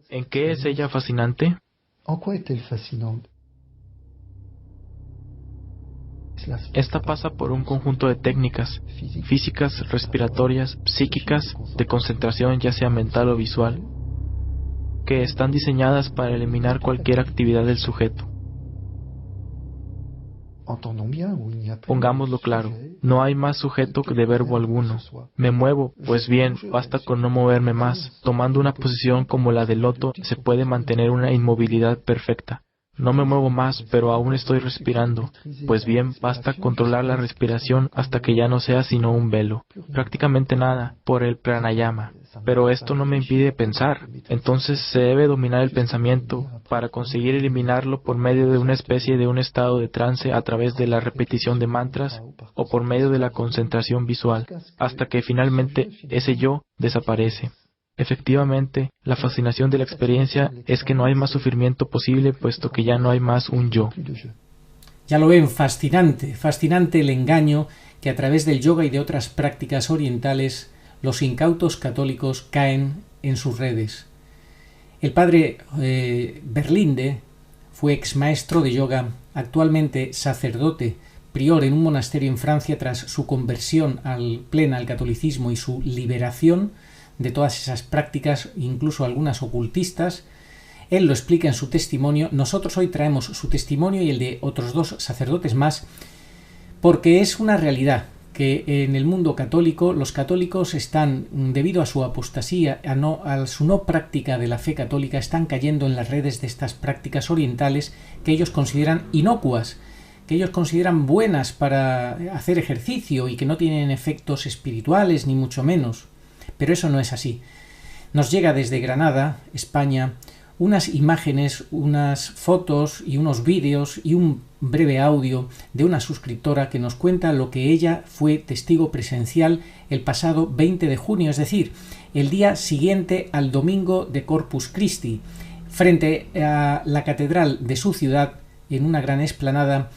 ¿En qué es ella fascinante? En quoi est-elle fascinante? Esta pasa por un conjunto de técnicas físicas, respiratorias, psíquicas, de concentración ya sea mental o visual, que están diseñadas para eliminar cualquier actividad del sujeto. Pongámoslo claro, no hay más sujeto que de verbo alguno. Me muevo, pues bien, basta con no moverme más. Tomando una posición como la del loto, se puede mantener una inmovilidad perfecta. No me muevo más, pero aún estoy respirando. Pues bien, basta controlar la respiración hasta que ya no sea sino un velo. Prácticamente nada, por el pranayama. Pero esto no me impide pensar. Entonces se debe dominar el pensamiento para conseguir eliminarlo por medio de una especie de un estado de trance a través de la repetición de mantras o por medio de la concentración visual, hasta que finalmente ese yo desaparece. Efectivamente, la fascinación de la experiencia es que no hay más sufrimiento posible puesto que ya no hay más un yo. Ya lo ven, fascinante, fascinante el engaño que a través del yoga y de otras prácticas orientales los incautos católicos caen en sus redes. El padre Berlinde fue ex maestro de yoga, actualmente sacerdote, prior en un monasterio en Francia tras su conversión plena al catolicismo y su liberación de todas esas prácticas, incluso algunas ocultistas. Él lo explica en su testimonio. Nosotros hoy traemos su testimonio y el de otros dos sacerdotes más, porque es una realidad que en el mundo católico los católicos están, debido a su apostasía, a su no práctica de la fe católica, están cayendo en las redes de estas prácticas orientales que ellos consideran inocuas, que ellos consideran buenas para hacer ejercicio y que no tienen efectos espirituales ni mucho menos. Pero eso no es así. Nos llega desde Granada, España, unas imágenes, unas fotos y unos vídeos y un breve audio de una suscriptora que nos cuenta lo que ella fue testigo presencial el pasado 20 de junio, es decir, el día siguiente al domingo de Corpus Christi, frente a la catedral de su ciudad, en una gran explanada,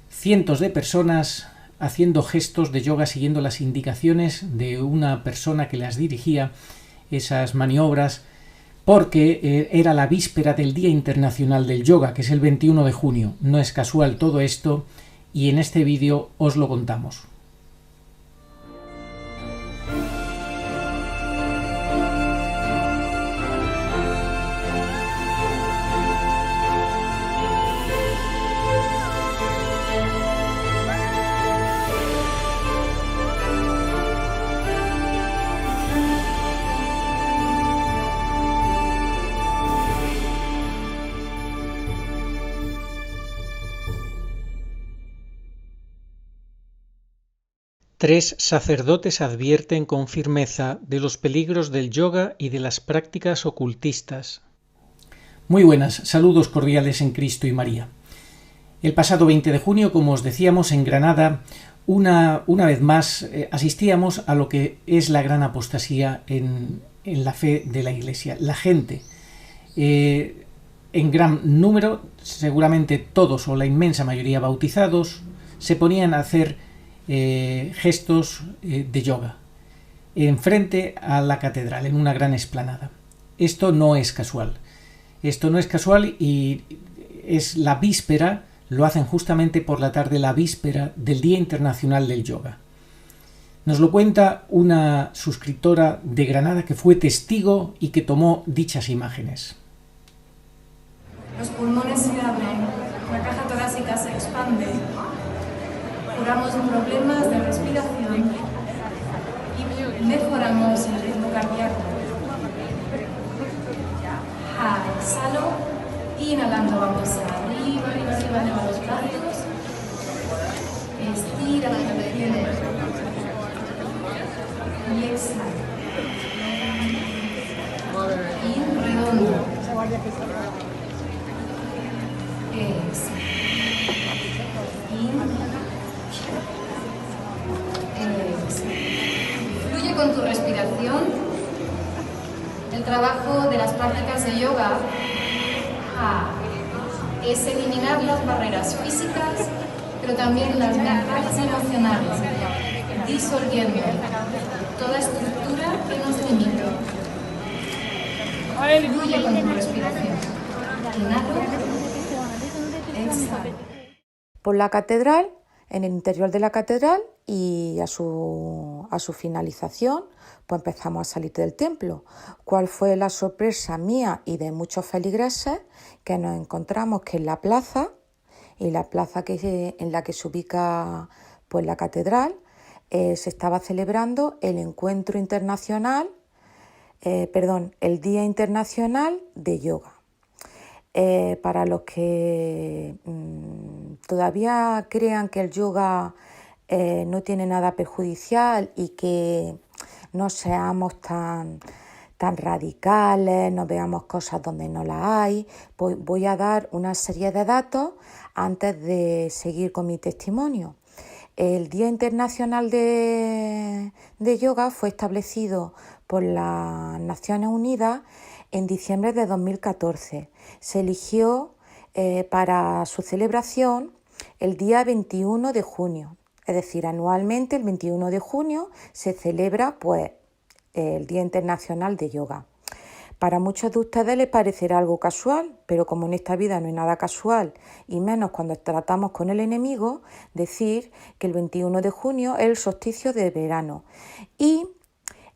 cientos de personas haciendo gestos de yoga, siguiendo las indicaciones de una persona que las dirigía, esas maniobras, porque era la víspera del Día Internacional del Yoga, que es el 21 de junio. No es casual todo esto, y en este vídeo os lo contamos. Tres sacerdotes advierten con firmeza de los peligros del yoga y de las prácticas ocultistas. Muy buenas, saludos cordiales en Cristo y María. El pasado 20 de junio, como os decíamos, en Granada, una vez más asistíamos a lo que es la gran apostasía en la fe de la Iglesia. La gente, en gran número, seguramente todos o la inmensa mayoría bautizados, se ponían a hacer gestos de yoga enfrente a la catedral, en una gran explanada. Esto no es casual. Esto no es casual y es la víspera, lo hacen justamente por la tarde, la víspera del Día Internacional del Yoga. Nos lo cuenta una suscriptora de Granada que fue testigo y que tomó dichas imágenes. Los pulmones se abren, la caja torácica se expande, curamos problemas de respiración y mejoramos el ritmo cardíaco. Exhalo, inhalando vamos arriba, arriba, arriba, arriba los brazos. Estira la cabeza y exhala. Y redondo. Exhala. Fluye con tu respiración. El trabajo de las prácticas de yoga es eliminar las barreras físicas, pero también las mentales y emocionales, disolviendo toda estructura que nos limita. Fluye con tu respiración. Inhalo, exhalo. Por la catedral, en el interior de la catedral y a su finalización, pues empezamos a salir del templo. ¿Cuál fue la sorpresa mía y de muchos feligreses? Que nos encontramos que en la plaza, en la que se ubica pues la catedral, se estaba celebrando el encuentro internacional, el Día Internacional de Yoga. Para los que todavía crean que el yoga no tiene nada perjudicial y que no seamos tan radicales, no veamos cosas donde no las hay, pues voy a dar una serie de datos antes de seguir con mi testimonio. El Día Internacional de Yoga fue establecido por las Naciones Unidas en diciembre de 2014. Se eligió para su celebración el día 21 de junio. Es decir, anualmente el 21 de junio se celebra pues, el Día Internacional de Yoga. Para muchos de ustedes les parecerá algo casual, pero como en esta vida no hay nada casual, y menos cuando tratamos con el enemigo, decir que el 21 de junio es el solsticio de verano. Y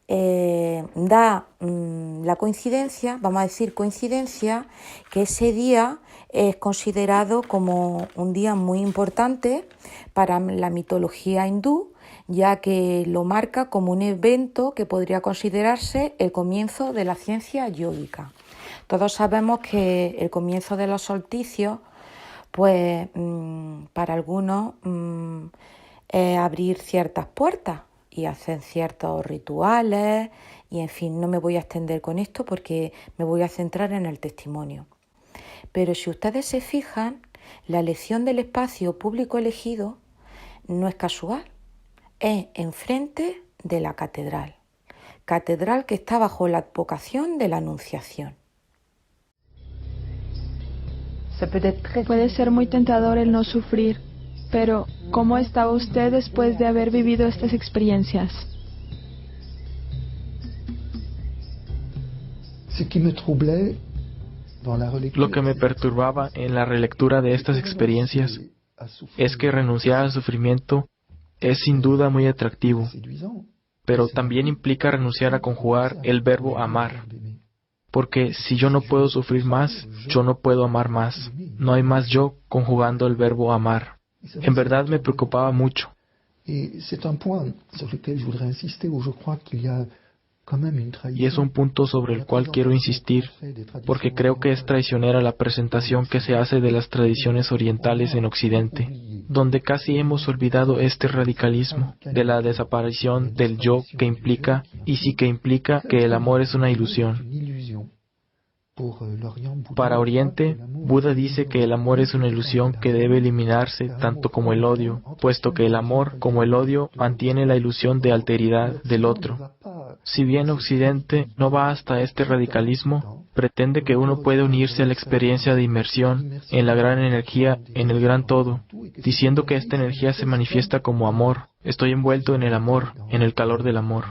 da la coincidencia, vamos a decir coincidencia, que ese día es considerado como un día muy importante para la mitología hindú, ya que lo marca como un evento que podría considerarse el comienzo de la ciencia yógica. Todos sabemos que el comienzo de los solsticios, pues para algunos es abrir ciertas puertas y hacer ciertos rituales y en fin, no me voy a extender con esto porque me voy a centrar en el testimonio. Pero si ustedes se fijan, la elección del espacio público elegido no es casual. Es enfrente de la catedral que está bajo la advocación de la Anunciación. Puede ser muy tentador el no sufrir, pero ¿cómo estaba usted después de haber vivido estas experiencias? Lo que me perturbaba en la relectura de estas experiencias es que renunciar al sufrimiento es sin duda muy atractivo, pero también implica renunciar a conjugar el verbo amar. Porque si yo no puedo sufrir más, yo no puedo amar más. No hay más yo conjugando el verbo amar. En verdad me preocupaba mucho. Y es un punto sobre el cual quiero insistir, porque creo que es traicionera la presentación que se hace de las tradiciones orientales en Occidente, donde casi hemos olvidado este radicalismo de la desaparición del yo que implica, y sí que implica, que el amor es una ilusión. Para Oriente, Buda dice que el amor es una ilusión que debe eliminarse tanto como el odio, puesto que el amor, como el odio, mantiene la ilusión de alteridad del otro. Si bien Occidente no va hasta este radicalismo, pretende que uno puede unirse a la experiencia de inmersión en la gran energía, en el gran todo, diciendo que esta energía se manifiesta como amor. Estoy envuelto en el amor, en el calor del amor.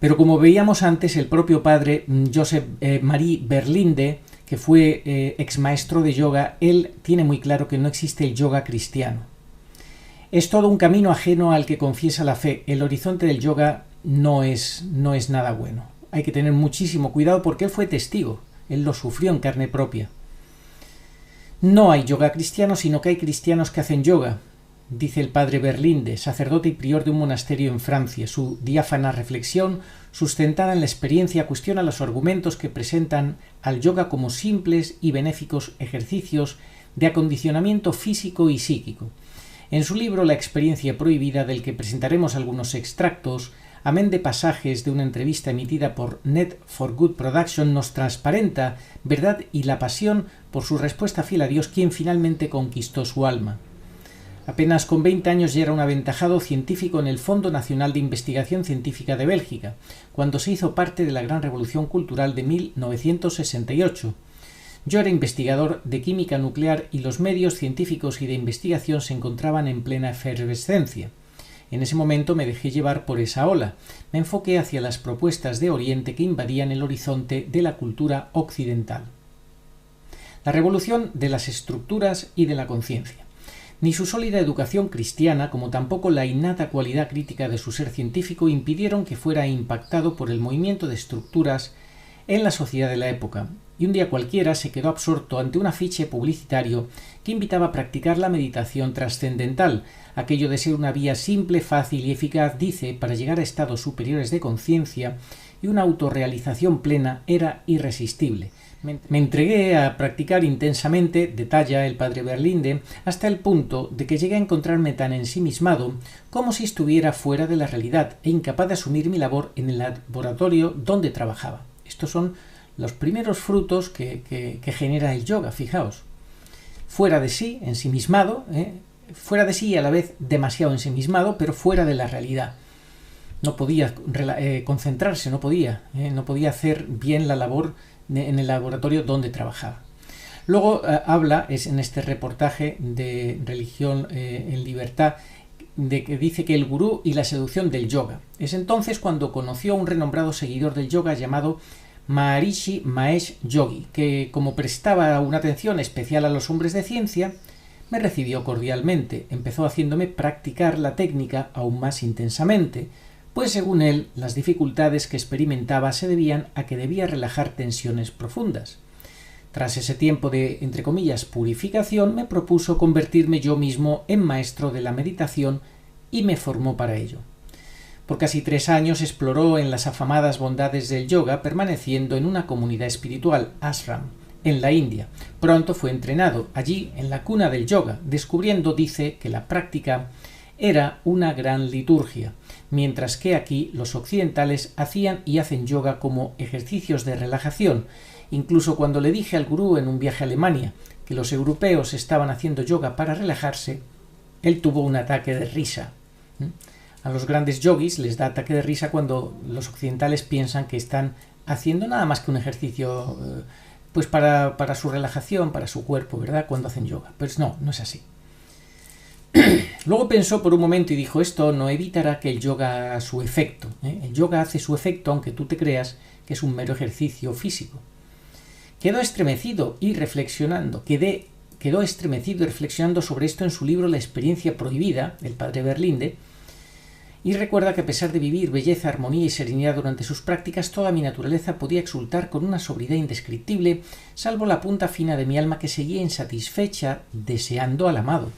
Pero como veíamos antes, el propio padre Joseph Marie Berlinde, que fue ex maestro de yoga, él tiene muy claro que no existe el yoga cristiano. Es todo un camino ajeno al que confiesa la fe. El horizonte del yoga no es nada bueno. Hay que tener muchísimo cuidado porque él fue testigo. Él lo sufrió en carne propia. No hay yoga cristiano, sino que hay cristianos que hacen yoga, dice el padre Berlinde, sacerdote y prior de un monasterio en Francia. Su diáfana reflexión, sustentada en la experiencia, cuestiona los argumentos que presentan al yoga como simples y benéficos ejercicios de acondicionamiento físico y psíquico. En su libro La experiencia prohibida, del que presentaremos algunos extractos, amén de pasajes de una entrevista emitida por Net for Good Production, nos transparenta verdad y la pasión por su respuesta fiel a Dios, quien finalmente conquistó su alma. Apenas con 20 años ya era un aventajado científico en el Fondo Nacional de Investigación Científica de Bélgica, cuando se hizo parte de la Gran Revolución Cultural de 1968. Yo era investigador de química nuclear y los medios científicos y de investigación se encontraban en plena efervescencia. En ese momento me dejé llevar por esa ola. Me enfoqué hacia las propuestas de Oriente que invadían el horizonte de la cultura occidental. La revolución de las estructuras y de la conciencia. Ni su sólida educación cristiana, como tampoco la innata cualidad crítica de su ser científico, impidieron que fuera impactado por el movimiento de estructuras en la sociedad de la época, y un día cualquiera se quedó absorto ante un afiche publicitario que invitaba a practicar la meditación trascendental, aquello de ser una vía simple, fácil y eficaz, dice, para llegar a estados superiores de conciencia, y una autorrealización plena era irresistible. Me entregué a practicar intensamente, detalla el padre Berlinde, hasta el punto de que llegué a encontrarme tan ensimismado como si estuviera fuera de la realidad e incapaz de asumir mi labor en el laboratorio donde trabajaba. Estos son los primeros frutos que genera el yoga, fijaos. Fuera de sí, ensimismado, fuera de sí y a la vez demasiado ensimismado, pero fuera de la realidad. No podía concentrarse, no podía hacer bien la labor en el laboratorio donde trabajaba. Luego habla, es en este reportaje de Religión en Libertad, de que dice que el gurú y la seducción del yoga. Es entonces cuando conoció a un renombrado seguidor del yoga llamado Maharishi Mahesh Yogi, que como prestaba una atención especial a los hombres de ciencia, me recibió cordialmente. Empezó haciéndome practicar la técnica aún más intensamente, pues según él, las dificultades que experimentaba se debían a que debía relajar tensiones profundas. Tras ese tiempo de, entre comillas, purificación, me propuso convertirme yo mismo en maestro de la meditación y me formó para ello. Por casi 3 años exploró en las afamadas bondades del yoga, permaneciendo en una comunidad espiritual, ashram, en la India. Pronto fue entrenado allí, en la cuna del yoga, descubriendo, dice, que la práctica era una gran liturgia, mientras que aquí los occidentales hacían y hacen yoga como ejercicios de relajación. Incluso cuando le dije al gurú en un viaje a Alemania que los europeos estaban haciendo yoga para relajarse, él tuvo un ataque de risa. A los grandes yogis les da ataque de risa cuando los occidentales piensan que están haciendo nada más que un ejercicio pues para su relajación, para su cuerpo, ¿verdad? Cuando hacen yoga. Pues no es así. Luego pensó por un momento y dijo, esto no evitará que el yoga haga su efecto. El yoga hace su efecto aunque tú te creas que es un mero ejercicio físico. Quedó estremecido y reflexionando sobre esto en su libro La experiencia prohibida, del padre Berlinde, y recuerda que a pesar de vivir belleza, armonía y serenidad durante sus prácticas, toda mi naturaleza podía exultar con una sobriedad indescriptible, salvo la punta fina de mi alma que seguía insatisfecha, deseando al amado.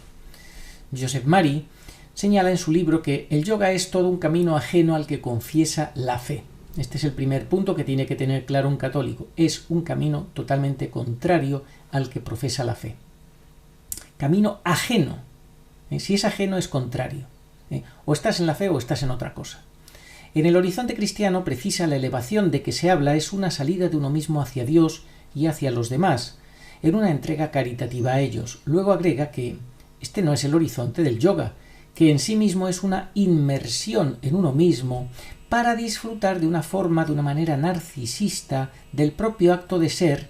Joseph Mari señala en su libro que el yoga es todo un camino ajeno al que confiesa la fe. Este es el primer punto que tiene que tener claro un católico. Es un camino totalmente contrario al que profesa la fe. Camino ajeno. Si es ajeno es contrario. O estás en la fe o estás en otra cosa. En el horizonte cristiano precisa la elevación de que se habla es una salida de uno mismo hacia Dios y hacia los demás, en una entrega caritativa a ellos. Luego agrega que este no es el horizonte del yoga, que en sí mismo es una inmersión en uno mismo para disfrutar de una manera narcisista del propio acto de ser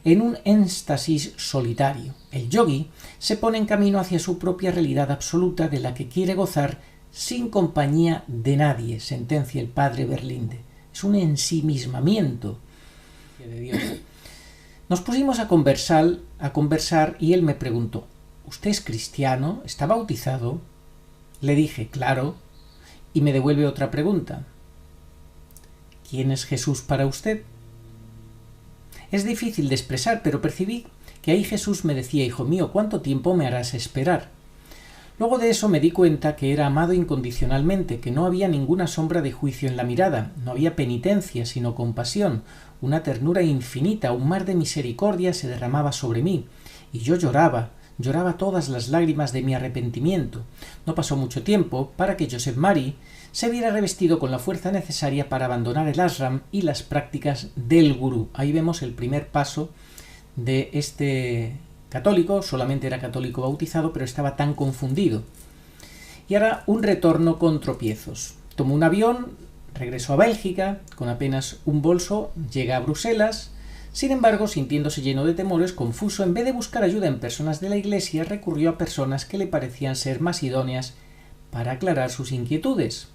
en un éxtasis solitario. El yogi se pone en camino hacia su propia realidad absoluta de la que quiere gozar sin compañía de nadie, sentencia el padre Berlinde. Es un ensimismamiento de Dios. Nos pusimos a conversar y él me preguntó, ¿usted es cristiano? ¿Está bautizado? Le dije, claro, y me devuelve otra pregunta. ¿Quién es Jesús para usted? Es difícil de expresar, pero percibí que ahí Jesús me decía, hijo mío, ¿cuánto tiempo me harás esperar? Luego de eso me di cuenta que era amado incondicionalmente, que no había ninguna sombra de juicio en la mirada, no había penitencia, sino compasión, una ternura infinita, un mar de misericordia se derramaba sobre mí, y yo lloraba todas las lágrimas de mi arrepentimiento. No pasó mucho tiempo para que Joseph Mari se viera revestido con la fuerza necesaria para abandonar el ashram y las prácticas del gurú. Ahí vemos el primer paso de este católico, solamente era católico bautizado, pero estaba tan confundido. Y ahora un retorno con tropiezos. Tomó un avión, regresó a Bélgica, con apenas un bolso, llega a Bruselas. Sin embargo, sintiéndose lleno de temores, confuso, en vez de buscar ayuda en personas de la Iglesia, recurrió a personas que le parecían ser más idóneas para aclarar sus inquietudes.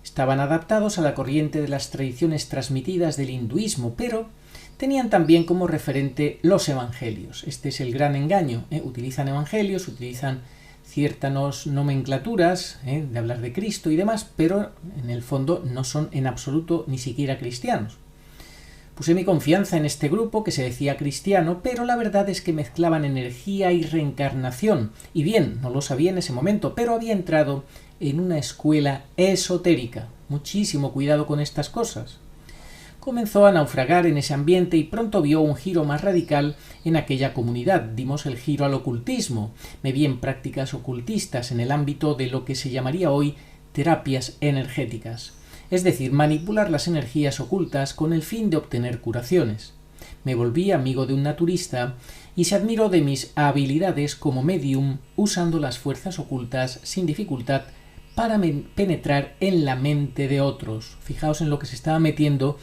Estaban adaptados a la corriente de las tradiciones transmitidas del hinduismo, pero tenían también como referente los evangelios. Este es el gran engaño. Utilizan evangelios, utilizan ciertas nomenclaturas de hablar de Cristo y demás, pero en el fondo no son en absoluto ni siquiera cristianos. Puse mi confianza en este grupo que se decía cristiano, pero la verdad es que mezclaban energía y reencarnación. Y bien, no lo sabía en ese momento, pero había entrado en una escuela esotérica. Muchísimo cuidado con estas cosas. Comenzó a naufragar en ese ambiente y pronto vio un giro más radical en aquella comunidad. Dimos el giro al ocultismo. Me vi en prácticas ocultistas en el ámbito de lo que se llamaría hoy terapias energéticas. Es decir, manipular las energías ocultas con el fin de obtener curaciones. Me volví amigo de un naturista y se admiró de mis habilidades como medium usando las fuerzas ocultas sin dificultad para penetrar en la mente de otros. Fijaos en lo que se estaba metiendo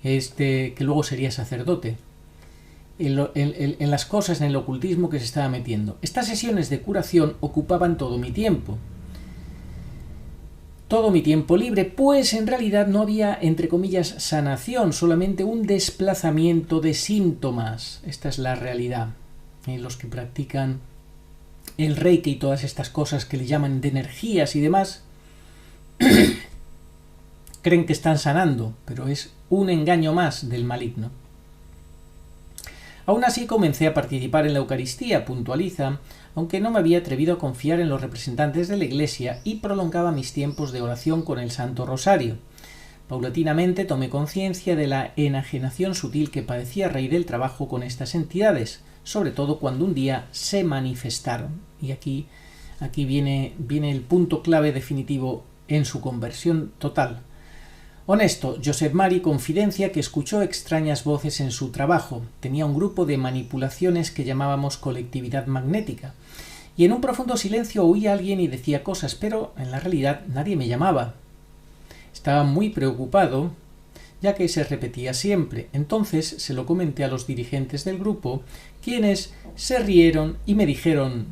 que luego sería sacerdote. En las cosas, en el ocultismo que se estaba metiendo. Estas sesiones de curación ocupaban todo mi tiempo. Todo mi tiempo libre, pues en realidad no había, entre comillas, sanación, solamente un desplazamiento de síntomas. Esta es la realidad. Los que practican el Reiki y todas estas cosas que le llaman de energías y demás, creen que están sanando, pero es un engaño más del maligno. Aún así comencé a participar en la Eucaristía, puntualiza, aunque no me había atrevido a confiar en los representantes de la Iglesia y prolongaba mis tiempos de oración con el Santo Rosario. Paulatinamente tomé conciencia de la enajenación sutil que padecía a raíz del trabajo con estas entidades, sobre todo cuando un día se manifestaron. Y aquí viene el punto clave definitivo en su conversión total. Honesto, Joseph Mari confidencia que escuchó extrañas voces en su trabajo. Tenía un grupo de manipulaciones que llamábamos colectividad magnética. Y en un profundo silencio oía a alguien y decía cosas, pero en la realidad nadie me llamaba. Estaba muy preocupado, ya que se repetía siempre. Entonces se lo comenté a los dirigentes del grupo, quienes se rieron y me dijeron: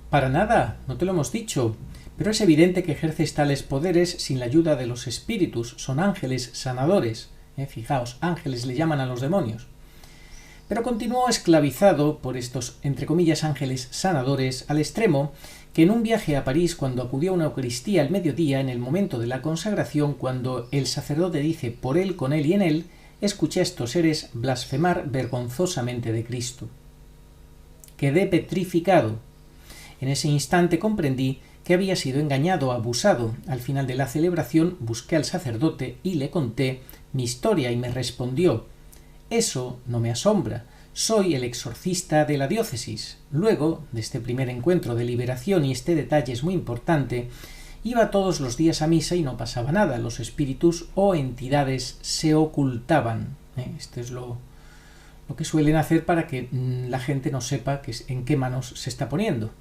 «Para nada, no te lo hemos dicho». Pero es evidente que ejerces tales poderes sin la ayuda de los espíritus, son ángeles sanadores. Fijaos, ángeles le llaman a los demonios. Pero continuó esclavizado por estos, entre comillas, ángeles sanadores, al extremo que en un viaje a París, cuando acudió a una Eucaristía al mediodía, en el momento de la consagración, cuando el sacerdote dice por él, con él y en él, escuché a estos seres blasfemar vergonzosamente de Cristo. Quedé petrificado. En ese instante comprendí que había sido engañado, abusado. Al final de la celebración busqué al sacerdote y le conté mi historia y me respondió: «Eso no me asombra, soy el exorcista de la diócesis». Luego de este primer encuentro de liberación, y este detalle es muy importante, iba todos los días a misa y no pasaba nada, los espíritus o entidades se ocultaban. Esto es lo que suelen hacer para que la gente no sepa en qué manos se está poniendo.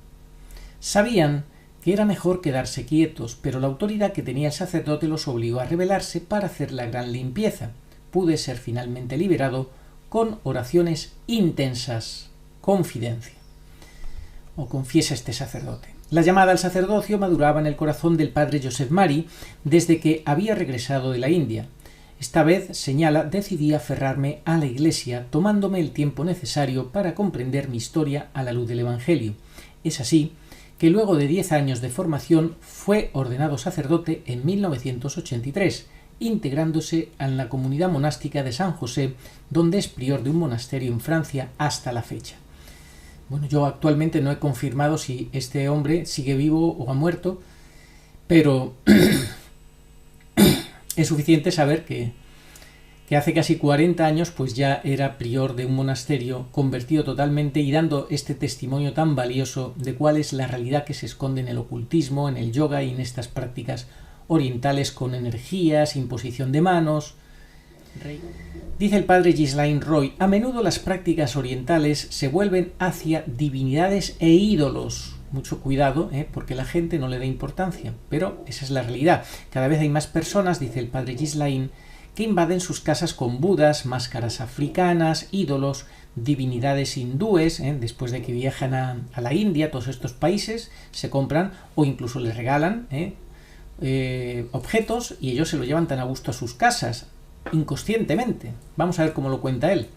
Sabían que era mejor quedarse quietos, pero la autoridad que tenía el sacerdote los obligó a rebelarse para hacer la gran limpieza. Pude ser finalmente liberado con oraciones intensas. Confidencia. O confiesa este sacerdote. La llamada al sacerdocio maduraba en el corazón del padre Joseph Mari desde que había regresado de la India. Esta vez, señala, decidí aferrarme a la Iglesia, tomándome el tiempo necesario para comprender mi historia a la luz del Evangelio. Es así que luego de 10 años de formación fue ordenado sacerdote en 1983, integrándose en la comunidad monástica de San José, donde es prior de un monasterio en Francia hasta la fecha. Bueno, yo actualmente no he confirmado si este hombre sigue vivo o ha muerto, pero es suficiente saber que hace casi 40 años pues ya era prior de un monasterio, convertido totalmente y dando este testimonio tan valioso de cuál es la realidad que se esconde en el ocultismo, en el yoga y en estas prácticas orientales con energías, imposición de manos. Dice el padre Ghislain Roy: a menudo las prácticas orientales se vuelven hacia divinidades e ídolos. Mucho cuidado, porque la gente no le da importancia, pero esa es la realidad. Cada vez hay más personas, dice el padre Ghislain, que invaden sus casas con budas, máscaras africanas, ídolos, divinidades hindúes. Después de que viajan a la India, todos estos países se compran o incluso les regalan objetos y ellos se lo llevan tan a gusto a sus casas, inconscientemente. Vamos a ver cómo lo cuenta él.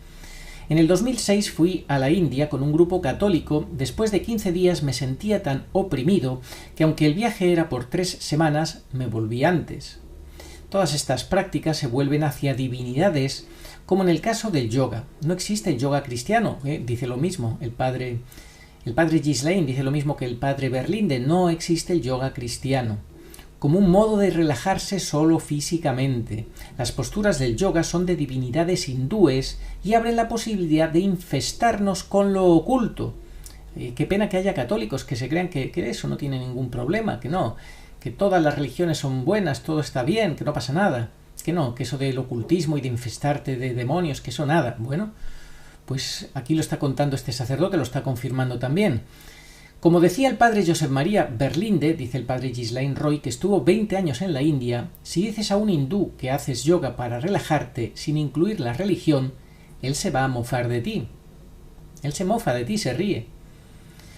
En el 2006 fui a la India con un grupo católico. Después de 15 días me sentía tan oprimido que aunque el viaje era por 3 semanas, me volví antes. Todas estas prácticas se vuelven hacia divinidades, como en el caso del yoga. No existe el yoga cristiano, dice lo mismo. El padre Ghislain dice lo mismo que el padre Berlinde. No existe el yoga cristiano, como un modo de relajarse solo físicamente. Las posturas del yoga son de divinidades hindúes y abren la posibilidad de infestarnos con lo oculto. Qué pena que haya católicos que se crean que eso no tiene ningún problema, que no, que todas las religiones son buenas, todo está bien, que no pasa nada, que no, que eso del ocultismo y de infestarte de demonios, que eso nada. Bueno, pues aquí lo está contando este sacerdote, lo está confirmando también. Como decía el padre Josep María Berlinde, dice el padre Ghislain Roy, que estuvo 20 años en la India, si dices a un hindú que haces yoga para relajarte sin incluir la religión, él se va a mofar de ti. Él se mofa de ti, se ríe.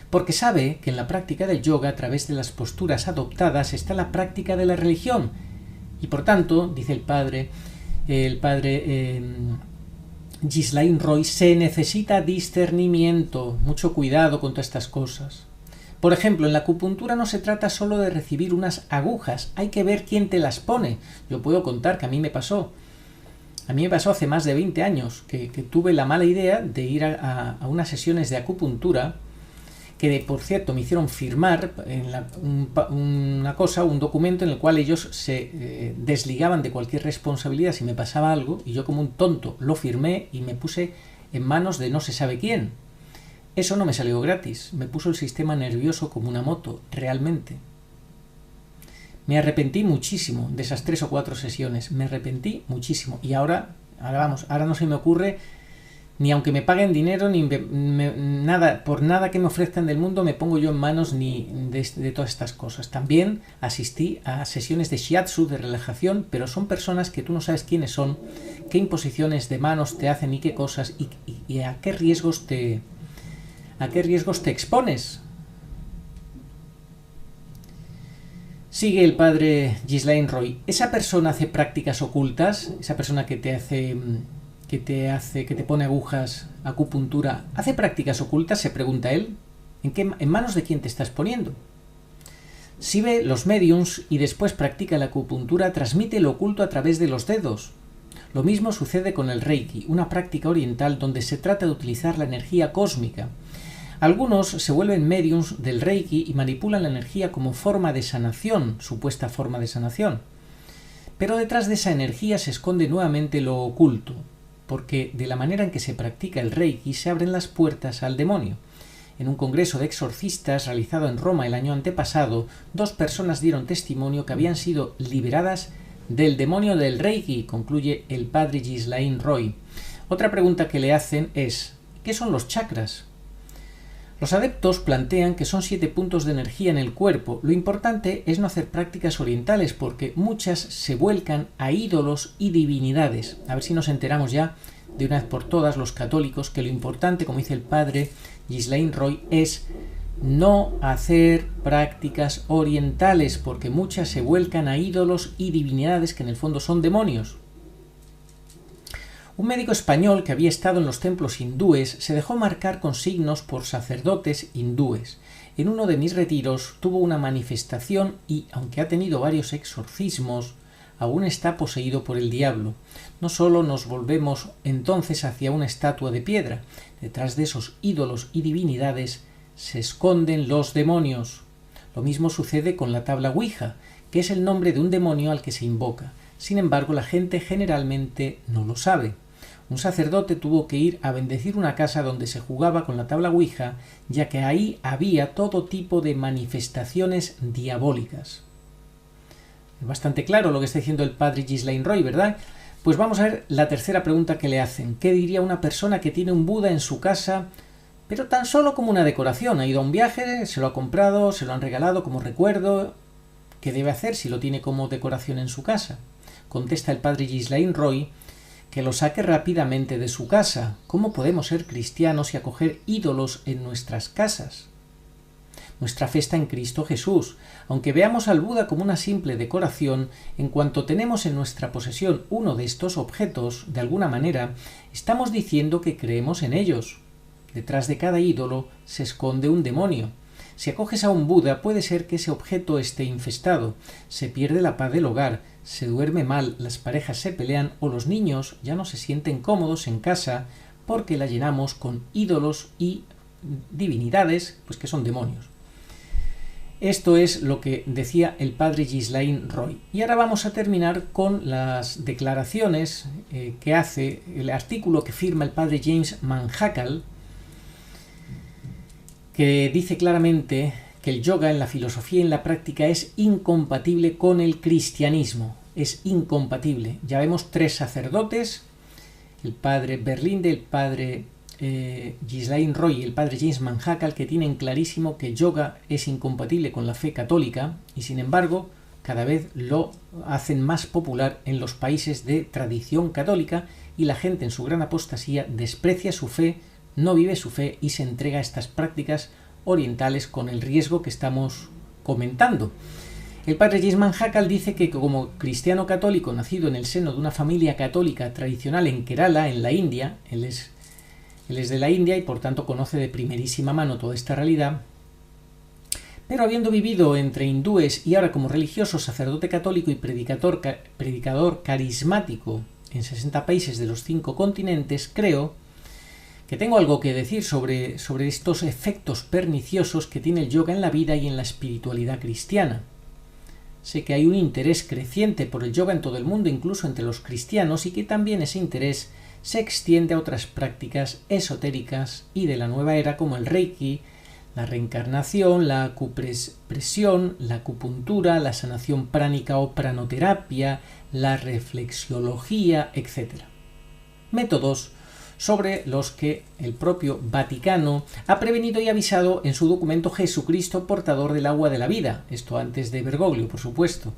Porque sabe que en la práctica del yoga, a través de las posturas adoptadas, está la práctica de la religión. Y por tanto, dice el padre Ghislain Roy, se necesita discernimiento, mucho cuidado con todas estas cosas. Por ejemplo, en la acupuntura no se trata solo de recibir unas agujas, hay que ver quién te las pone. Yo puedo contar que a mí me pasó hace más de 20 años, que tuve la mala idea de ir a unas sesiones de acupuntura, que por cierto me hicieron firmar un documento en el cual ellos se desligaban de cualquier responsabilidad si me pasaba algo, y yo como un tonto lo firmé y me puse en manos de no se sabe quién. Eso no me salió gratis, me puso el sistema nervioso como una moto, realmente. Me arrepentí muchísimo de esas 3 o 4 sesiones, me arrepentí muchísimo, y ahora no se me ocurre, ni aunque me paguen dinero, ni nada, por nada que me ofrezcan del mundo me pongo yo en manos ni de todas estas cosas. También asistí a sesiones de shiatsu, de relajación, pero son personas que tú no sabes quiénes son, qué imposiciones de manos te hacen y qué cosas, y a qué riesgos te expones. Sigue el padre Ghislain Roy. Esa persona hace prácticas ocultas, esa persona que te pone agujas, acupuntura, ¿hace prácticas ocultas?, se pregunta él. ¿En manos de quién te estás poniendo? Si ve los médiums y después practica la acupuntura, transmite lo oculto a través de los dedos. Lo mismo sucede con el Reiki, una práctica oriental donde se trata de utilizar la energía cósmica. Algunos se vuelven médiums del Reiki y manipulan la energía como forma de sanación, supuesta forma de sanación. Pero detrás de esa energía se esconde nuevamente lo oculto, porque de la manera en que se practica el Reiki se abren las puertas al demonio. En un congreso de exorcistas realizado en Roma el año antepasado, 2 personas dieron testimonio que habían sido liberadas del demonio del Reiki, concluye el padre Ghislain Roy. Otra pregunta que le hacen es, ¿qué son los chakras? Los adeptos plantean que son 7 puntos de energía en el cuerpo. Lo importante es no hacer prácticas orientales porque muchas se vuelcan a ídolos y divinidades. A ver si nos enteramos ya de una vez por todas los católicos que lo importante, como dice el padre Ghislain Roy, es no hacer prácticas orientales porque muchas se vuelcan a ídolos y divinidades que en el fondo son demonios. Un médico español que había estado en los templos hindúes se dejó marcar con signos por sacerdotes hindúes. En uno de mis retiros tuvo una manifestación y, aunque ha tenido varios exorcismos, aún está poseído por el diablo. No solo nos volvemos entonces hacia una estatua de piedra, detrás de esos ídolos y divinidades se esconden los demonios. Lo mismo sucede con la tabla Ouija, que es el nombre de un demonio al que se invoca. Sin embargo, la gente generalmente no lo sabe. Un sacerdote tuvo que ir a bendecir una casa donde se jugaba con la tabla Ouija, ya que ahí había todo tipo de manifestaciones diabólicas. Es bastante claro lo que está diciendo el padre Ghislain Roy, ¿verdad? Pues vamos a ver la tercera pregunta que le hacen. ¿Qué diría una persona que tiene un Buda en su casa, pero tan solo como una decoración? Ha ido a un viaje, se lo ha comprado, se lo han regalado como recuerdo. ¿Qué debe hacer si lo tiene como decoración en su casa? contesta el padre Ghislain Roy, que lo saque rápidamente de su casa. ¿Cómo podemos ser cristianos y acoger ídolos en nuestras casas? Nuestra fe está en Cristo Jesús. Aunque veamos al Buda como una simple decoración, en cuanto tenemos en nuestra posesión uno de estos objetos, de alguna manera, estamos diciendo que creemos en ellos. Detrás de cada ídolo se esconde un demonio. Si acoges a un Buda, puede ser que ese objeto esté infestado, se pierde la paz del hogar, se duerme mal, las parejas se pelean o los niños ya no se sienten cómodos en casa porque la llenamos con ídolos y divinidades, pues que son demonios. Esto es lo que decía el padre Ghislain Roy. Y ahora vamos a terminar con las declaraciones que hace el artículo que firma el padre James Manhackal, que dice claramente que el yoga en la filosofía y en la práctica es incompatible con el cristianismo. Es incompatible. Ya vemos 3 sacerdotes, el padre Berlinde, el padre Ghislain Roy y el padre James Manhackal, que tienen clarísimo que yoga es incompatible con la fe católica y sin embargo cada vez lo hacen más popular en los países de tradición católica y la gente en su gran apostasía desprecia su fe, no vive su fe y se entrega a estas prácticas orientales con el riesgo que estamos comentando. El padre James Manhackal dice que como cristiano católico nacido en el seno de una familia católica tradicional en Kerala, en la India, él es de la India y por tanto conoce de primerísima mano toda esta realidad, pero habiendo vivido entre hindúes y ahora como religioso, sacerdote católico y predicador carismático en 60 países de los 5 continentes, creo que tengo algo que decir sobre estos efectos perniciosos que tiene el yoga en la vida y en la espiritualidad cristiana. Sé que hay un interés creciente por el yoga en todo el mundo, incluso entre los cristianos, y que también ese interés se extiende a otras prácticas esotéricas y de la nueva era como el Reiki, la reencarnación, la acupresión, la acupuntura, la sanación pránica o pranoterapia, la reflexiología, etc. Métodos sobre los que el propio Vaticano ha prevenido y avisado en su documento Jesucristo portador del agua de la vida, esto antes de Bergoglio, por supuesto.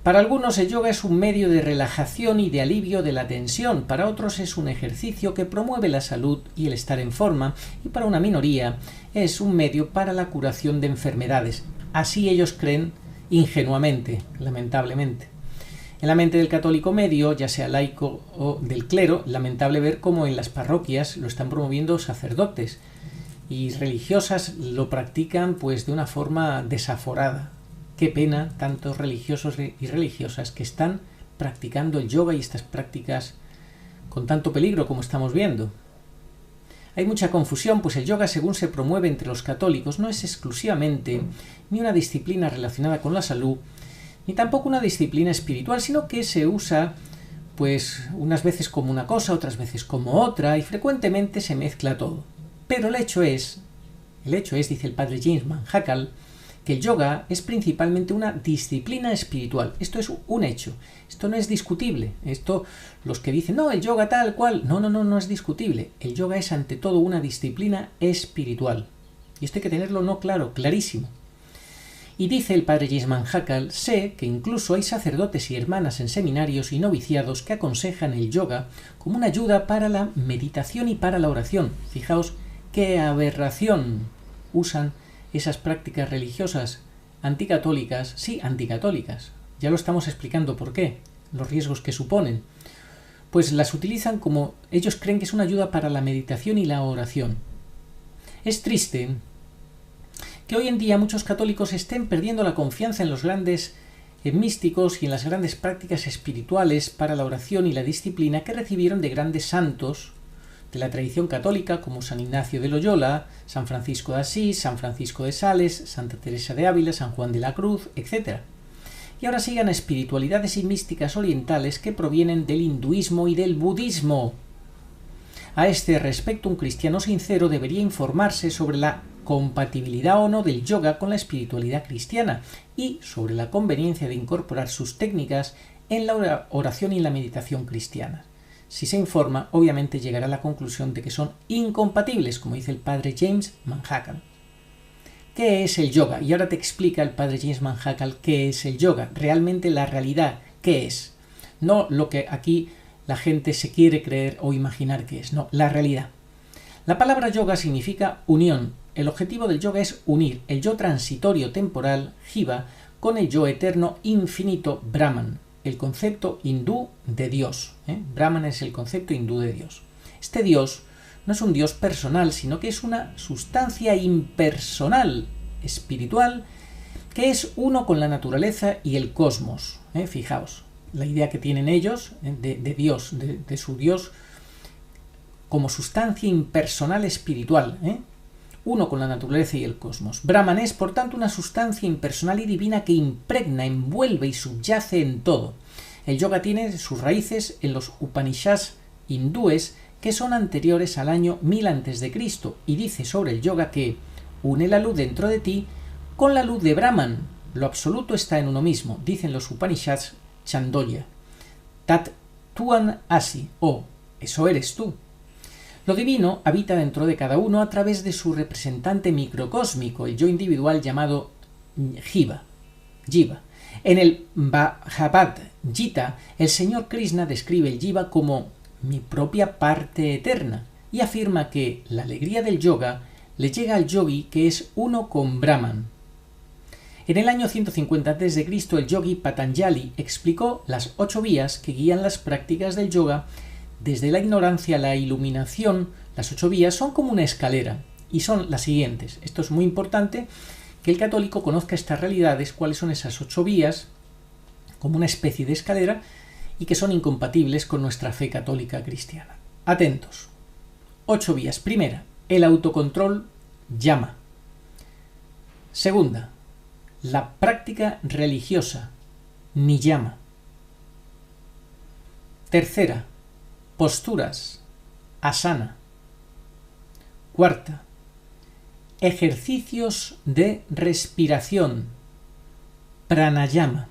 Para algunos el yoga es un medio de relajación y de alivio de la tensión, para otros es un ejercicio que promueve la salud y el estar en forma, y para una minoría es un medio para la curación de enfermedades. Así ellos creen ingenuamente, lamentablemente. En la mente del católico medio, ya sea laico o del clero, lamentable ver cómo en las parroquias lo están promoviendo sacerdotes y religiosas lo practican pues de una forma desaforada. Qué pena tantos religiosos y religiosas que están practicando el yoga y estas prácticas con tanto peligro como estamos viendo. Hay mucha confusión, pues el yoga, según se promueve entre los católicos, no es exclusivamente ni una disciplina relacionada con la salud, ni tampoco una disciplina espiritual, sino que se usa pues unas veces como una cosa, otras veces como otra, y frecuentemente se mezcla todo. Pero el hecho es, dice el padre James Manhackal, que el yoga es principalmente una disciplina espiritual. Esto es un hecho. Esto no es discutible. Esto, los que dicen, no, el yoga tal cual, no es discutible. El yoga es ante todo una disciplina espiritual. Y esto hay que tenerlo claro, clarísimo. Y dice el padre James Manhackal, sé que incluso hay sacerdotes y hermanas en seminarios y noviciados que aconsejan el yoga como una ayuda para la meditación y para la oración. Fijaos qué aberración usan esas prácticas religiosas anticatólicas, sí, anticatólicas. Ya lo estamos explicando por qué, los riesgos que suponen. Pues las utilizan como ellos creen que es una ayuda para la meditación y la oración. Es triste que hoy en día muchos católicos estén perdiendo la confianza en los grandes místicos y en las grandes prácticas espirituales para la oración y la disciplina que recibieron de grandes santos de la tradición católica como San Ignacio de Loyola, San Francisco de Asís, San Francisco de Sales, Santa Teresa de Ávila, San Juan de la Cruz, etc. Y ahora sigan espiritualidades y místicas orientales que provienen del hinduismo y del budismo. A este respecto, un cristiano sincero debería informarse sobre la compatibilidad o no del yoga con la espiritualidad cristiana y sobre la conveniencia de incorporar sus técnicas en la oración y la meditación cristiana. Si se informa, obviamente llegará a la conclusión de que son incompatibles, como dice el padre James Manhackal. ¿Qué es el yoga? Y ahora te explica el padre James Manhackal qué es el yoga, realmente la realidad, ¿qué es? no lo que aquí la gente se quiere creer o imaginar que es, no, la realidad. La palabra yoga significa unión. El objetivo del yoga es unir el yo transitorio temporal, jiva, con el yo eterno infinito, Brahman, el concepto hindú de Dios. Brahman es el concepto hindú de Dios. Este Dios no es un Dios personal, sino que es una sustancia impersonal, espiritual, que es uno con la naturaleza y el cosmos. Fijaos, la idea que tienen ellos de Dios, de su Dios como sustancia impersonal espiritual, uno con la naturaleza y el cosmos. Brahman es, por tanto, una sustancia impersonal y divina que impregna, envuelve y subyace en todo. El yoga tiene sus raíces en los Upanishads hindúes, que son anteriores al año 1000 a.C., y dice sobre el yoga que une la luz dentro de ti con la luz de Brahman. Lo absoluto está en uno mismo, dicen los Upanishads Chandogya. Tat tuan asi, eso eres tú. Lo divino habita dentro de cada uno a través de su representante microcósmico, el yo individual llamado Jiva. En el Bhagavad Gita, el señor Krishna describe el Jiva como mi propia parte eterna y afirma que la alegría del yoga le llega al yogi que es uno con Brahman. En el año 150 a.C., el yogi Patanjali explicó las 8 vías que guían las prácticas del yoga. Desde la ignorancia a la iluminación, las 8 vías son como una escalera y son las siguientes. Esto es muy importante, que el católico conozca estas realidades, cuáles son esas 8 vías, como una especie de escalera, y que son incompatibles con nuestra fe católica cristiana. Atentos. 8 vías. Primera, el autocontrol llama. Segunda, la práctica religiosa, niyama. Tercera, posturas, asana. Cuarta, ejercicios de respiración, pranayama.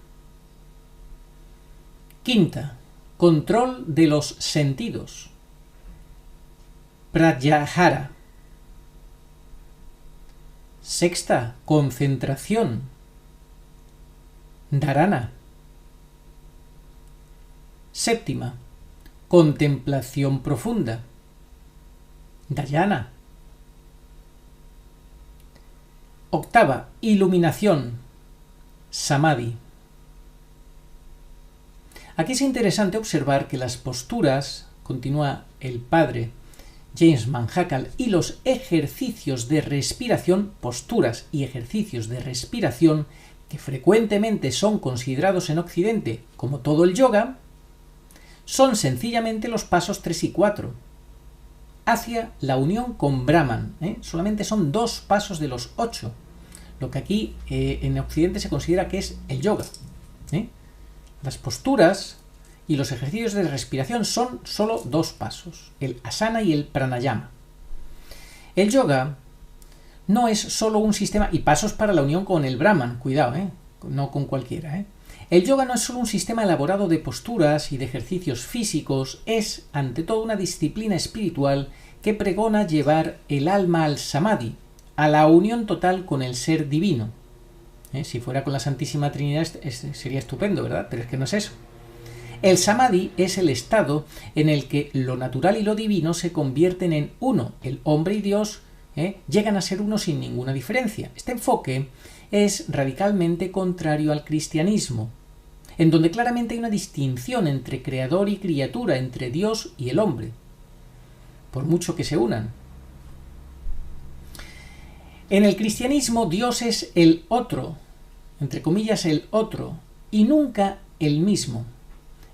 Quinta, control de los sentidos, pratyahara. Sexta, concentración, dharana. Séptima, contemplación profunda, dhyana. Octava, iluminación, samadhi. Aquí es interesante observar que las posturas, continúa el padre James Manhackal, y los ejercicios de respiración, posturas y ejercicios de respiración, que frecuentemente son considerados en Occidente como todo el yoga, son sencillamente los pasos 3 y 4 hacia la unión con Brahman. Solamente son 2 pasos de los 8, lo que aquí en Occidente se considera que es el yoga. Las posturas y los ejercicios de respiración son solo 2 pasos, el asana y el pranayama. El yoga no es solo un sistema, y pasos para la unión con el Brahman, cuidado, no con cualquiera. El yoga no es solo un sistema elaborado de posturas y de ejercicios físicos, es ante todo una disciplina espiritual que pregona llevar el alma al samadhi, a la unión total con el ser divino. Si fuera con la Santísima Trinidad sería estupendo, ¿verdad? Pero es que no es eso. El samadhi es el estado en el que lo natural y lo divino se convierten en uno. El hombre y Dios llegan a ser uno sin ninguna diferencia. Este enfoque es radicalmente contrario al cristianismo, en donde claramente hay una distinción entre creador y criatura, entre Dios y el hombre, por mucho que se unan. En el cristianismo Dios es el otro, entre comillas el otro, y nunca el mismo.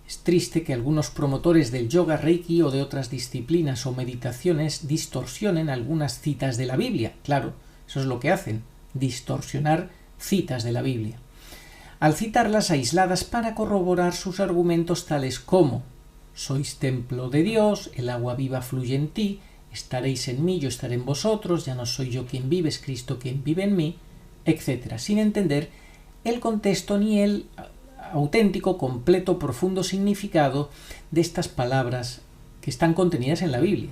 Es triste que algunos promotores del yoga, reiki o de otras disciplinas o meditaciones distorsionen algunas citas de la Biblia. Claro, eso es lo que hacen, distorsionar citas de la Biblia, al citarlas aisladas para corroborar sus argumentos tales como: sois templo de Dios, el agua viva fluye en ti, estaréis en mí, yo estaré en vosotros, ya no soy yo quien vive, es Cristo quien vive en mí, etc., sin entender el contexto ni el auténtico, completo, profundo significado de estas palabras que están contenidas en la Biblia.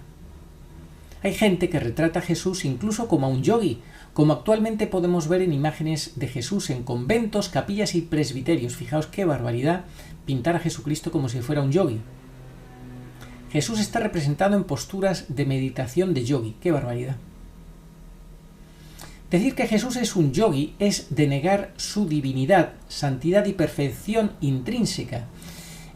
Hay gente que retrata a Jesús incluso como a un yogui, como actualmente podemos ver en imágenes de Jesús en conventos, capillas y presbiterios. Fijaos qué barbaridad pintar a Jesucristo como si fuera un yogui. Jesús está representado en posturas de meditación de yogui. ¡Qué barbaridad! Decir que Jesús es un yogui es denegar su divinidad, santidad y perfección intrínseca.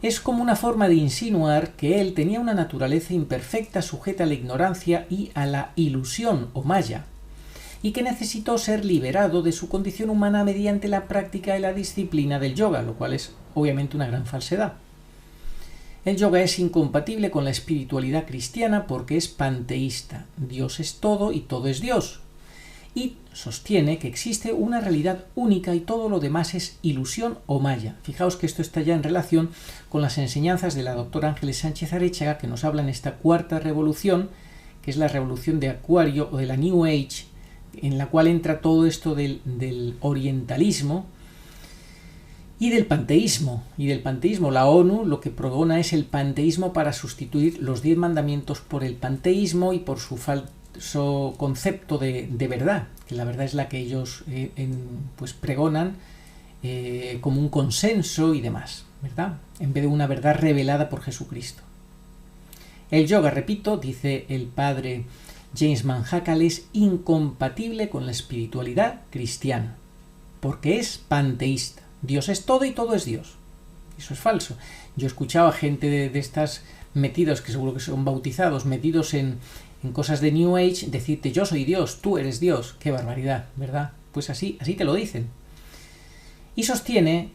Es como una forma de insinuar que él tenía una naturaleza imperfecta sujeta a la ignorancia y a la ilusión o maya, y que necesitó ser liberado de su condición humana mediante la práctica y la disciplina del yoga, lo cual es obviamente una gran falsedad. El yoga es incompatible con la espiritualidad cristiana porque es panteísta. Dios es todo y todo es Dios. Y sostiene que existe una realidad única y todo lo demás es ilusión o maya. Fijaos que esto está ya en relación con las enseñanzas de la doctora Ángeles Sánchez Arechaga, que nos habla en esta cuarta revolución, que es la revolución de Acuario o de la New Age, en la cual entra todo esto del orientalismo y del panteísmo. La ONU lo que pregona es el panteísmo para sustituir los 10 mandamientos por el panteísmo y por su concepto de verdad, que la verdad es la que ellos pues pregonan como un consenso y demás, ¿verdad? En vez de una verdad revelada por Jesucristo. El yoga, repito, dice el padre James Manhackal, es incompatible con la espiritualidad cristiana, porque es panteísta. Dios es todo y todo es Dios. Eso es falso. Yo he escuchado a gente de estas metidos, que seguro que son bautizados, metidos en cosas de New Age, decirte yo soy Dios, tú eres Dios. Qué barbaridad, ¿verdad? Pues así te lo dicen. Y sostiene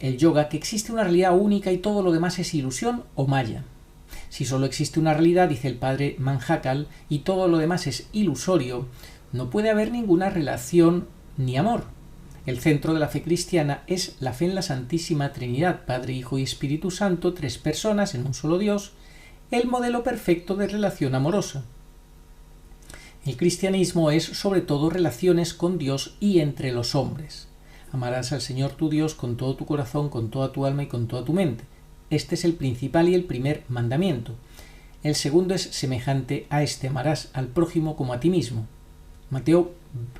el yoga que existe una realidad única y todo lo demás es ilusión o maya. Si solo existe una realidad, dice el padre Manhackal, y todo lo demás es ilusorio, no puede haber ninguna relación ni amor. El centro de la fe cristiana es la fe en la Santísima Trinidad, Padre, Hijo y Espíritu Santo, 3 personas en un solo Dios, el modelo perfecto de relación amorosa. El cristianismo es sobre todo relaciones con Dios y entre los hombres. Amarás al Señor tu Dios con todo tu corazón, con toda tu alma y con toda tu mente. Este es el principal y el primer mandamiento. El segundo es semejante a este: amarás al prójimo como a ti mismo. Mateo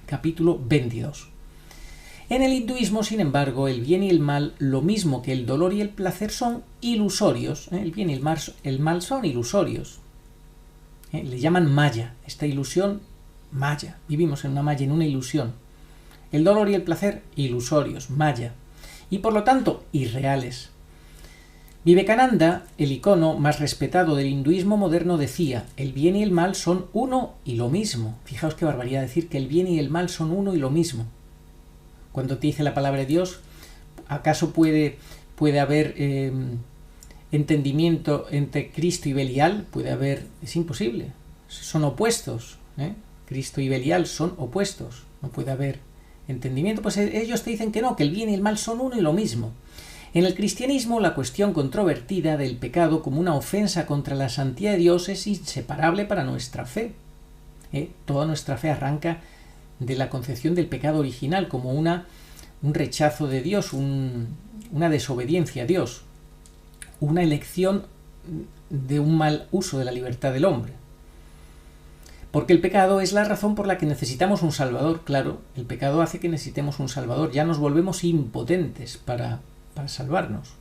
capítulo 22. En el hinduismo, sin embargo, el bien y el mal, lo mismo que el dolor y el placer, son ilusorios. El bien y el mal son ilusorios. Le llaman maya. Esta ilusión, maya. Vivimos en una maya, en una ilusión. El dolor y el placer, ilusorios, maya. Y por lo tanto, irreales. Vivekananda, el icono más respetado del hinduismo moderno, decía: el bien y el mal son uno y lo mismo. Fijaos qué barbaridad decir que el bien y el mal son uno y lo mismo. Cuando te dice la palabra de Dios, ¿acaso puede haber entendimiento entre Cristo y Belial? Puede haber, es imposible. Son opuestos. Cristo y Belial son opuestos. No puede haber entendimiento. Pues ellos te dicen que no, que el bien y el mal son uno y lo mismo. En el cristianismo, la cuestión controvertida del pecado como una ofensa contra la santidad de Dios es inseparable para nuestra fe. Toda nuestra fe arranca de la concepción del pecado original como un rechazo de Dios, una desobediencia a Dios, una elección de un mal uso de la libertad del hombre. Porque el pecado es la razón por la que necesitamos un Salvador. Claro, el pecado hace que necesitemos un Salvador. Ya nos volvemos impotentes para salvarnos.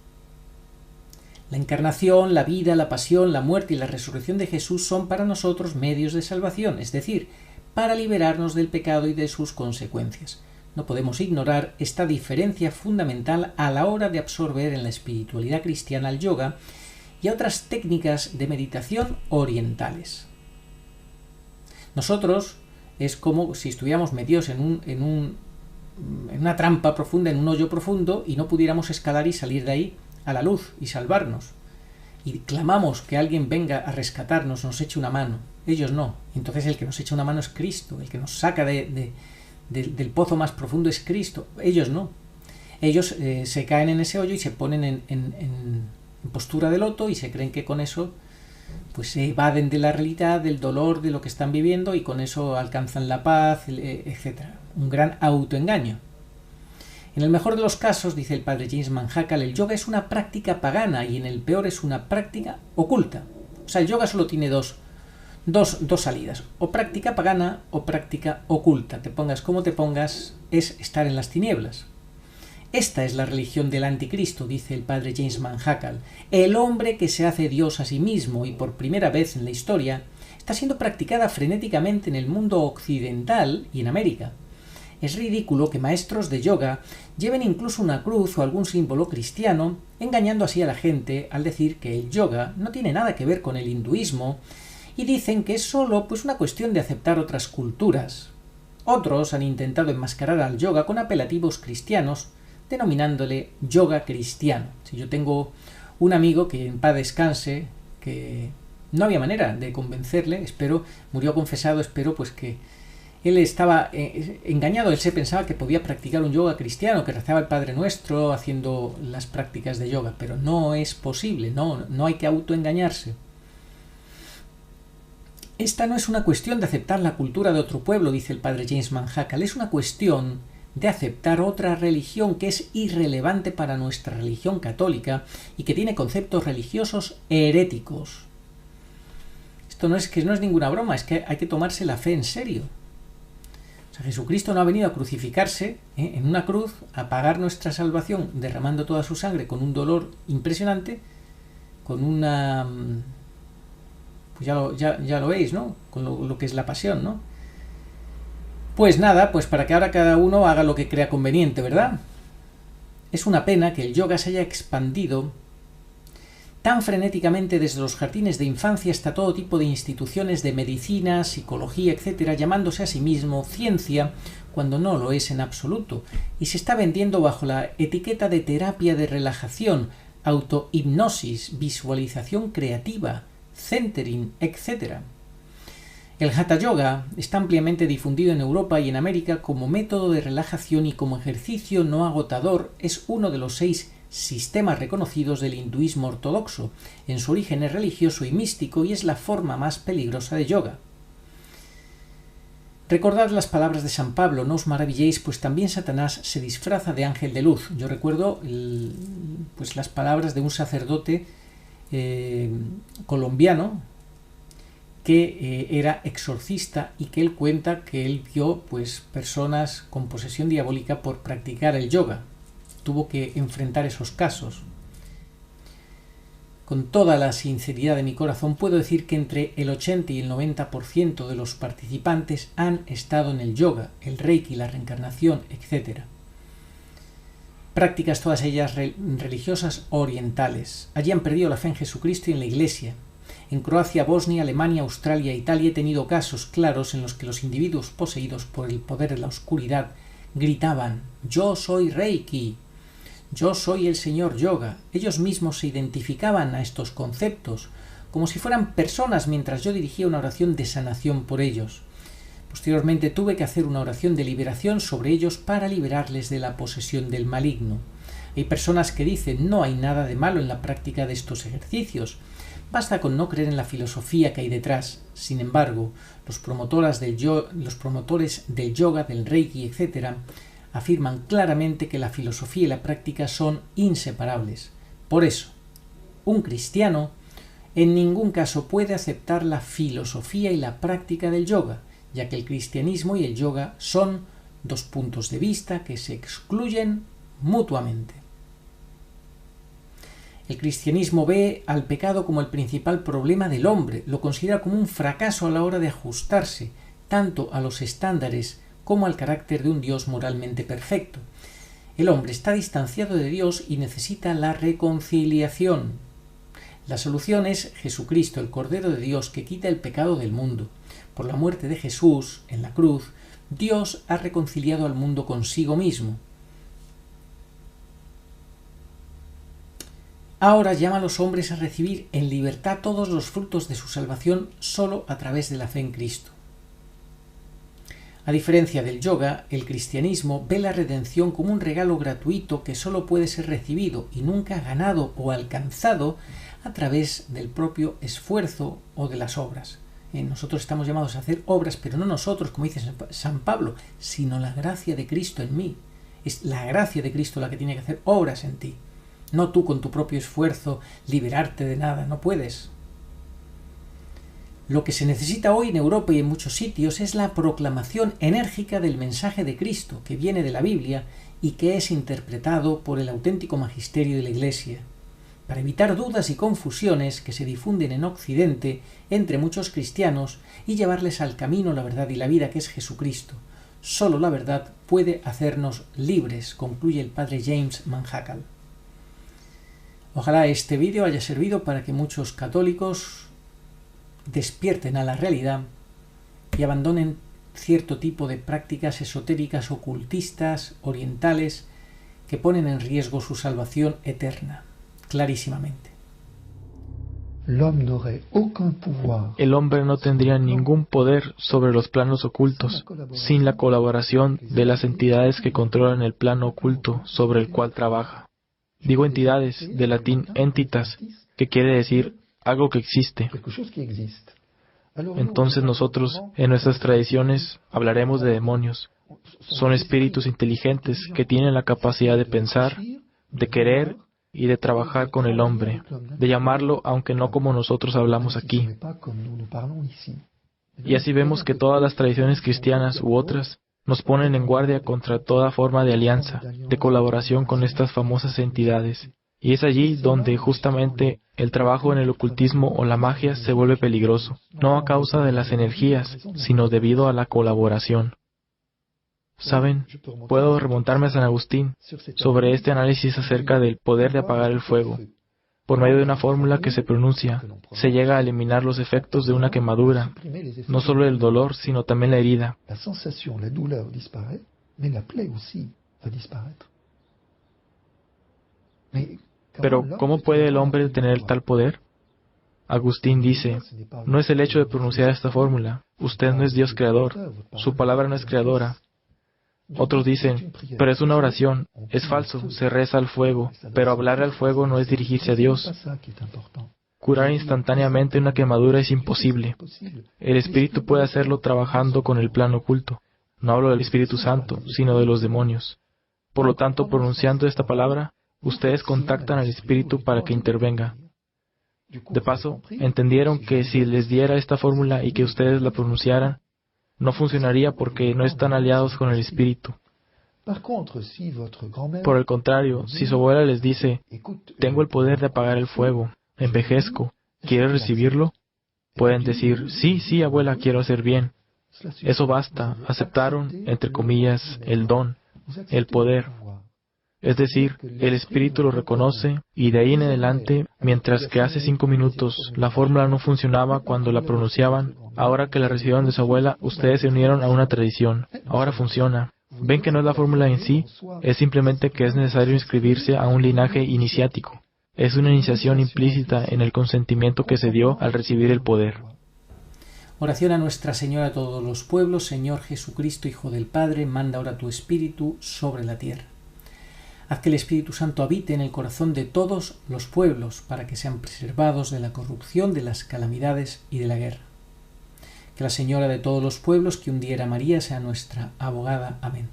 La encarnación, la vida, la pasión, la muerte y la resurrección de Jesús son para nosotros medios de salvación, es decir, para liberarnos del pecado y de sus consecuencias. No podemos ignorar esta diferencia fundamental a la hora de absorber en la espiritualidad cristiana el yoga y a otras técnicas de meditación orientales. Nosotros es como si estuviéramos metidos en una trampa profunda, en un hoyo profundo, y no pudiéramos escalar y salir de ahí a la luz y salvarnos. Y clamamos que alguien venga a rescatarnos, nos eche una mano. Ellos no. Entonces el que nos echa una mano es Cristo. El que nos saca del pozo más profundo es Cristo. Ellos no. Ellos se caen en ese hoyo y se ponen en postura de loto y se creen que con eso pues se evaden de la realidad, del dolor, de lo que están viviendo, y con eso alcanzan la paz, etc. Un gran autoengaño. En el mejor de los casos, dice el padre James Manhackal, el yoga es una práctica pagana y en el peor es una práctica oculta. O sea, el yoga solo tiene dos dos salidas, o práctica pagana o práctica oculta. Te pongas como te pongas, es estar en las tinieblas. Esta es la religión del anticristo, dice el padre James Manhackal, el hombre que se hace Dios a sí mismo y por primera vez en la historia está siendo practicada frenéticamente en el mundo occidental y en América. Es ridículo que maestros de yoga lleven incluso una cruz o algún símbolo cristiano, engañando así a la gente al decir que el yoga no tiene nada que ver con el hinduismo y dicen que es solo una cuestión de aceptar otras culturas. Otros han intentado enmascarar al yoga con apelativos cristianos, denominándole yoga cristiano. Si yo tengo un amigo que en paz descanse, que no había manera de convencerle, murió confesado, espero que él estaba engañado, él se pensaba que podía practicar un yoga cristiano, que rezaba el Padre Nuestro haciendo las prácticas de yoga, pero no es posible, no hay que autoengañarse. Esta no es una cuestión de aceptar la cultura de otro pueblo, dice el padre James Manhackal, es una cuestión de aceptar otra religión que es irrelevante para nuestra religión católica y que tiene conceptos religiosos heréticos. Esto no es ninguna broma, es que hay que tomarse la fe en serio. O sea, Jesucristo no ha venido a crucificarse en una cruz, a pagar nuestra salvación derramando toda su sangre con un dolor impresionante, con una... pues ya lo veis, ¿no? Con lo que es la pasión, ¿no? Pues nada, pues para que ahora cada uno haga lo que crea conveniente, ¿verdad? Es una pena que el yoga se haya expandido tan frenéticamente desde los jardines de infancia hasta todo tipo de instituciones de medicina, psicología, etcétera, llamándose a sí mismo ciencia, cuando no lo es en absoluto, y se está vendiendo bajo la etiqueta de terapia de relajación, autohipnosis, visualización creativa, centering, etc. El Hatha Yoga está ampliamente difundido en Europa y en América como método de relajación y como ejercicio no agotador. Es uno de los 6 sistemas reconocidos del hinduismo ortodoxo. En su origen es religioso y místico y es la forma más peligrosa de yoga. Recordad las palabras de San Pablo, no os maravilléis, pues también Satanás se disfraza de ángel de luz. Yo recuerdo las palabras de un sacerdote colombiano que era exorcista y que él cuenta que él vio personas con posesión diabólica por practicar el yoga. Tuvo que enfrentar esos casos. Con toda la sinceridad de mi corazón puedo decir que entre el 80 y el 90% de los participantes han estado en el yoga, el reiki, la reencarnación, etc. Prácticas todas ellas religiosas orientales. Allí han perdido la fe en Jesucristo y en la Iglesia. En Croacia, Bosnia, Alemania, Australia e Italia he tenido casos claros en los que los individuos poseídos por el poder de la oscuridad gritaban: «Yo soy Reiki», «Yo soy el señor Yoga». Ellos mismos se identificaban a estos conceptos como si fueran personas mientras yo dirigía una oración de sanación por ellos. Posteriormente tuve que hacer una oración de liberación sobre ellos para liberarles de la posesión del maligno. Hay personas que dicen: «No hay nada de malo en la práctica de estos ejercicios. Basta con no creer en la filosofía que hay detrás». Sin embargo, los promotores del yoga, del reiki, etc., afirman claramente que la filosofía y la práctica son inseparables. Por eso, un cristiano en ningún caso puede aceptar la filosofía y la práctica del yoga, ya que el cristianismo y el yoga son 2 puntos de vista que se excluyen mutuamente. El cristianismo ve al pecado como el principal problema del hombre, lo considera como un fracaso a la hora de ajustarse tanto a los estándares como al carácter de un Dios moralmente perfecto. El hombre está distanciado de Dios y necesita la reconciliación. La solución es Jesucristo, el Cordero de Dios que quita el pecado del mundo. Por la muerte de Jesús en la cruz, Dios ha reconciliado al mundo consigo mismo. Ahora llama a los hombres a recibir en libertad todos los frutos de su salvación solo a través de la fe en Cristo. A diferencia del yoga, el cristianismo ve la redención como un regalo gratuito que solo puede ser recibido y nunca ganado o alcanzado a través del propio esfuerzo o de las obras. Nosotros estamos llamados a hacer obras, pero no nosotros, como dice San Pablo, sino la gracia de Cristo en mí. Es la gracia de Cristo la que tiene que hacer obras en ti. No tú con tu propio esfuerzo liberarte de nada, no puedes. Lo que se necesita hoy en Europa y en muchos sitios es la proclamación enérgica del mensaje de Cristo, que viene de la Biblia y que es interpretado por el auténtico magisterio de la Iglesia, para evitar dudas y confusiones que se difunden en Occidente entre muchos cristianos y llevarles al camino, la verdad y la vida, que es Jesucristo. Solo la verdad puede hacernos libres, concluye el padre James Manhackal. Ojalá este vídeo haya servido para que muchos católicos despierten a la realidad y abandonen cierto tipo de prácticas esotéricas, ocultistas, orientales, que ponen en riesgo su salvación eterna, clarísimamente. El hombre no tendría ningún poder sobre los planos ocultos sin la colaboración de las entidades que controlan el plano oculto sobre el cual trabaja. Digo entidades, de latín entitas, que quiere decir algo que existe. Entonces nosotros, en nuestras tradiciones, hablaremos de demonios. Son espíritus inteligentes que tienen la capacidad de pensar, de querer y de trabajar con el hombre, de llamarlo aunque no como nosotros hablamos aquí. Y así vemos que todas las tradiciones cristianas u otras nos ponen en guardia contra toda forma de alianza, de colaboración con estas famosas entidades. Y es allí donde justamente el trabajo en el ocultismo o la magia se vuelve peligroso, no a causa de las energías, sino debido a la colaboración. ¿Saben? Puedo remontarme a San Agustín sobre este análisis acerca del poder de apagar el fuego. Por medio de una fórmula que se pronuncia, se llega a eliminar los efectos de una quemadura, no solo el dolor, sino también la herida. Pero, ¿cómo puede el hombre tener tal poder? Agustín dice, no es el hecho de pronunciar esta fórmula. Usted no es Dios creador. Su palabra no es creadora. Otros dicen, pero es una oración. Es falso, se reza al fuego. Pero hablar al fuego no es dirigirse a Dios. Curar instantáneamente una quemadura es imposible. El Espíritu puede hacerlo trabajando con el plano oculto. No hablo del Espíritu Santo, sino de los demonios. Por lo tanto, pronunciando esta palabra, ustedes contactan al Espíritu para que intervenga. De paso, entendieron que si les diera esta fórmula y que ustedes la pronunciaran, no funcionaría porque no están aliados con el Espíritu. Por el contrario, si su abuela les dice, tengo el poder de apagar el fuego, envejezco, ¿quieres recibirlo? Pueden decir, sí, abuela, quiero hacer bien. Eso basta, aceptaron, entre comillas, el don, el poder. Es decir, el Espíritu lo reconoce y de ahí en adelante, mientras que hace 5 minutos la fórmula no funcionaba cuando la pronunciaban, ahora que la recibieron de su abuela, ustedes se unieron a una tradición. Ahora funciona. ¿Ven que no es la fórmula en sí? Es simplemente que es necesario inscribirse a un linaje iniciático. Es una iniciación implícita en el consentimiento que se dio al recibir el poder. Oración a Nuestra Señora de todos los pueblos. Señor Jesucristo, Hijo del Padre, manda ahora tu Espíritu sobre la tierra. Haz que el Espíritu Santo habite en el corazón de todos los pueblos, para que sean preservados de la corrupción, de las calamidades y de la guerra. Que la Señora de todos los pueblos, que un día era María, sea nuestra abogada. Amén.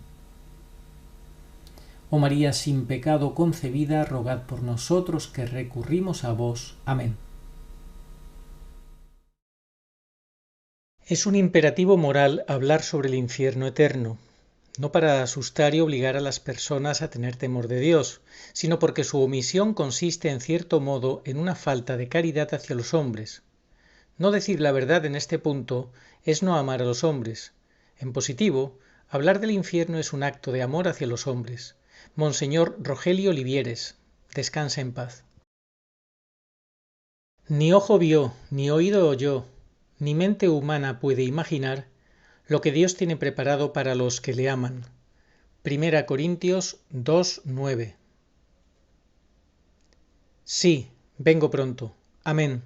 Oh María, sin pecado concebida, rogad por nosotros que recurrimos a vos. Amén. Es un imperativo moral hablar sobre el infierno eterno. No para asustar y obligar a las personas a tener temor de Dios, sino porque su omisión consiste en cierto modo en una falta de caridad hacia los hombres. No decir la verdad en este punto es no amar a los hombres. En positivo, hablar del infierno es un acto de amor hacia los hombres. Monseñor Rogelio Olivieres, descansa en paz. Ni ojo vio, ni oído oyó, ni mente humana puede imaginar lo que Dios tiene preparado para los que le aman. 1 Corintios 2:9. Sí, vengo pronto. Amén.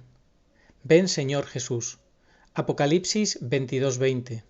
Ven, Señor Jesús. Apocalipsis 22:20.